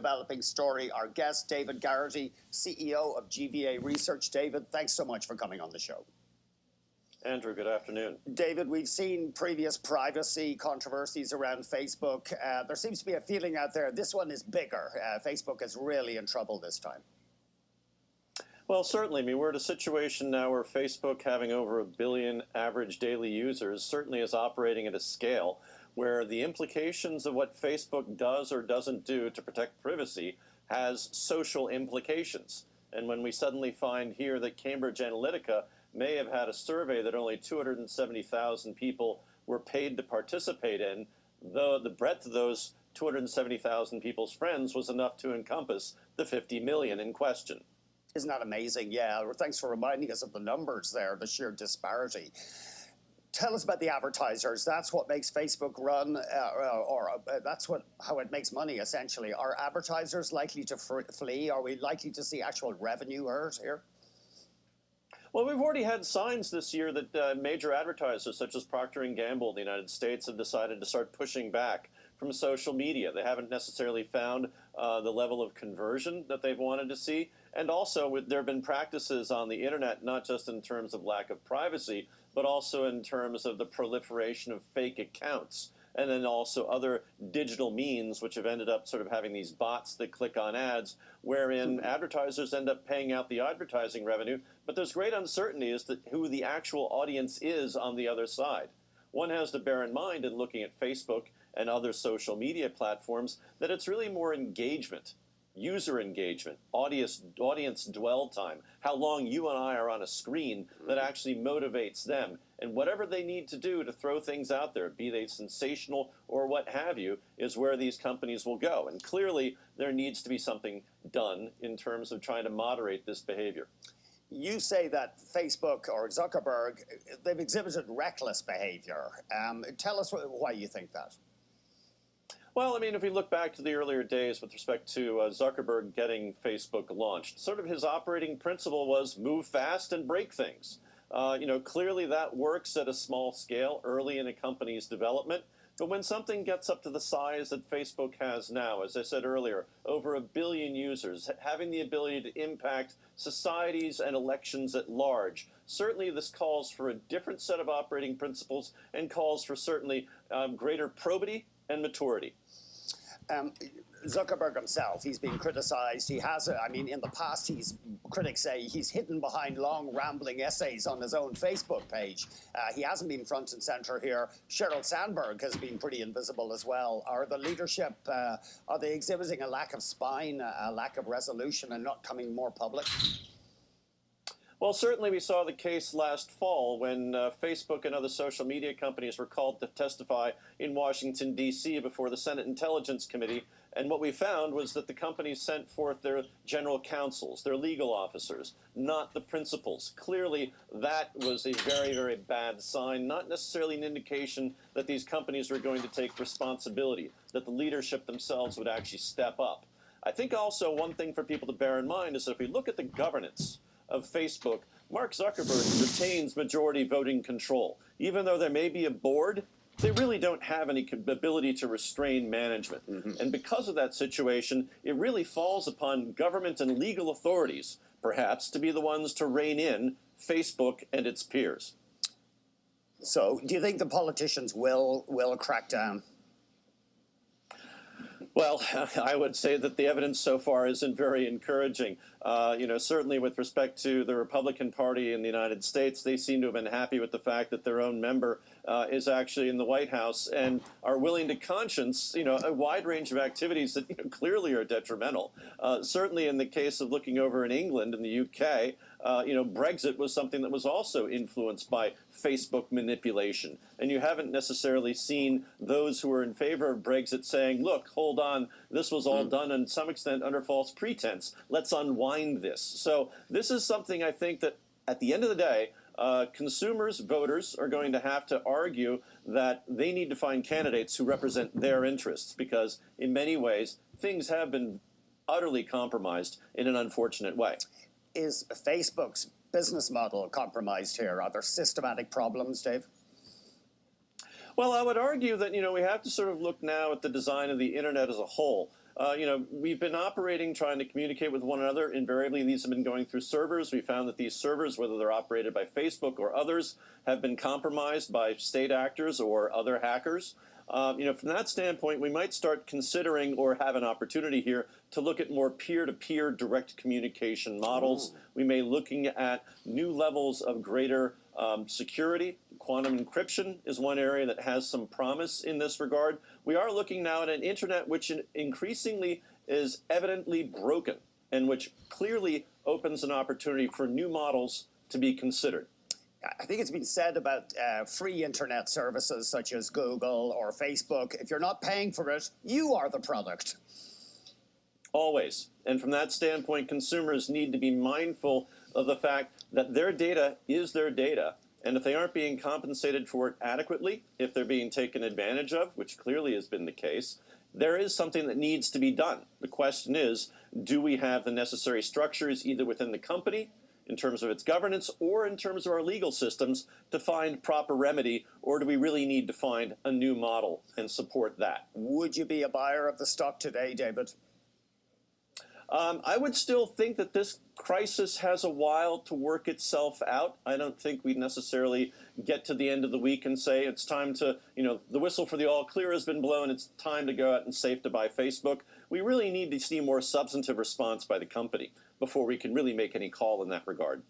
developing story. Our guest, David Garrity, CEO of GVA Research. David, thanks so much for coming on the show. Andrew, good afternoon. David, we've seen previous privacy controversies around Facebook. There seems to be a feeling out there this one is bigger. Facebook is really in trouble this time. Well, certainly. I mean, we're at a situation now where Facebook, having over 1 billion average daily users, certainly is operating at a scale where the implications of what Facebook does or doesn't do to protect privacy has social implications. And when we suddenly find here that Cambridge Analytica may have had a survey that only 270,000 people were paid to participate in, though the breadth of those 270,000 people's friends was enough to encompass the 50 million in question. Isn't that amazing? Yeah, well, thanks for reminding us of the numbers there, the sheer disparity. Tell us about the advertisers. That's what makes Facebook run, that's how it makes money, essentially. Are advertisers likely to flee? Are we likely to see actual revenue hurt here? Well, we've already had signs this year that major advertisers such as Procter & Gamble in the United States have decided to start pushing back from social media. They haven't necessarily found the level of conversion that they've wanted to see. And also, there have been practices on the internet, not just in terms of lack of privacy, but also in terms of the proliferation of fake accounts. And then also other digital means which have ended up sort of having these bots that click on ads, wherein advertisers end up paying out the advertising revenue, but there's great uncertainty as to who the actual audience is on the other side. One has to bear in mind in looking at Facebook and other social media platforms that it's really more engagement, user engagement, audience dwell time, how long you and I are on a screen that actually motivates them. And whatever they need to do to throw things out there, be they sensational or what have you, is where these companies will go. And clearly, there needs to be something done in terms of trying to moderate this behavior. You say that Facebook or Zuckerberg, they've exhibited reckless behavior. Tell us why you think that. Well, I mean, if we look back to the earlier days with respect to Zuckerberg getting Facebook launched, sort of his operating principle was move fast and break things. Clearly that works at a small scale early in a company's development. But when something gets up to the size that Facebook has now, as I said earlier, over 1 billion users, having the ability to impact societies and elections at large, certainly this calls for a different set of operating principles and calls for certainly greater probity and maturity. Zuckerberg himself, he's been criticized. He has, in the past, critics say he's hidden behind long, rambling essays on his own Facebook page. He hasn't been front and center here. Sheryl Sandberg has been pretty invisible as well. Are the leadership, are they exhibiting a lack of spine, a lack of resolution, and not coming more public? Well, certainly we saw the case last fall when Facebook and other social media companies were called to testify in Washington, D.C. before the Senate Intelligence Committee. And what we found was that the companies sent forth their general counsels, their legal officers, not the principals. Clearly, that was a very, very bad sign, not necessarily an indication that these companies were going to take responsibility, that the leadership themselves would actually step up. I think also one thing for people to bear in mind is that if we look at the governance of Facebook, Mark Zuckerberg retains majority voting control. Even though there may be a board, they really don't have any ability to restrain management. And because of that situation, it really falls upon government and legal authorities, perhaps, to be the ones to rein in Facebook and its peers. So do you think the politicians will crack down? Well, I would say that the evidence so far isn't very encouraging. Certainly with respect to the Republican Party in the United States, they seem to have been happy with the fact that their own member is actually in the White House and are willing to conscience, a wide range of activities that clearly are detrimental. Certainly in the case of looking over in England and the UK, Brexit was something that was also influenced by Facebook manipulation. And you haven't necessarily seen those who are in favor of Brexit saying, look, hold on, this was all done to some extent under false pretense. Let's unwind this. So this is something I think that at the end of the day, consumers, voters are going to have to argue that they need to find candidates who represent their interests because in many ways, things have been utterly compromised in an unfortunate way. Is Facebook's business model compromised here? Are there systematic problems, Dave? Well, I would argue that, we have to sort of look now at the design of the internet as a whole. We've been operating, trying to communicate with one another. Invariably, these have been going through servers. We found that these servers, whether they're operated by Facebook or others, have been compromised by state actors or other hackers. From that standpoint, we might start considering or have an opportunity here to look at more peer-to-peer direct communication models. We may looking at new levels of greater security. Quantum encryption is one area that has some promise in this regard. We are looking now at an internet which increasingly is evidently broken and which clearly opens an opportunity for new models to be considered. I think it's been said about free internet services such as Google or Facebook. If you're not paying for it, you are the product. Always. And from that standpoint, consumers need to be mindful of the fact that their data is their data. And if they aren't being compensated for it adequately, if they're being taken advantage of, which clearly has been the case, there is something that needs to be done. The question is, do we have the necessary structures either within the company, in terms of its governance, or in terms of our legal systems to find proper remedy, or do we really need to find a new model and support that? Would you be a buyer of the stock today, David? I would still think that this crisis has a while to work itself out. I don't think we necessarily get to the end of the week and say it's time to, the whistle for the all clear has been blown, it's time to go out and safe to buy Facebook. We really need to see more substantive response by the company before we can really make any call in that regard.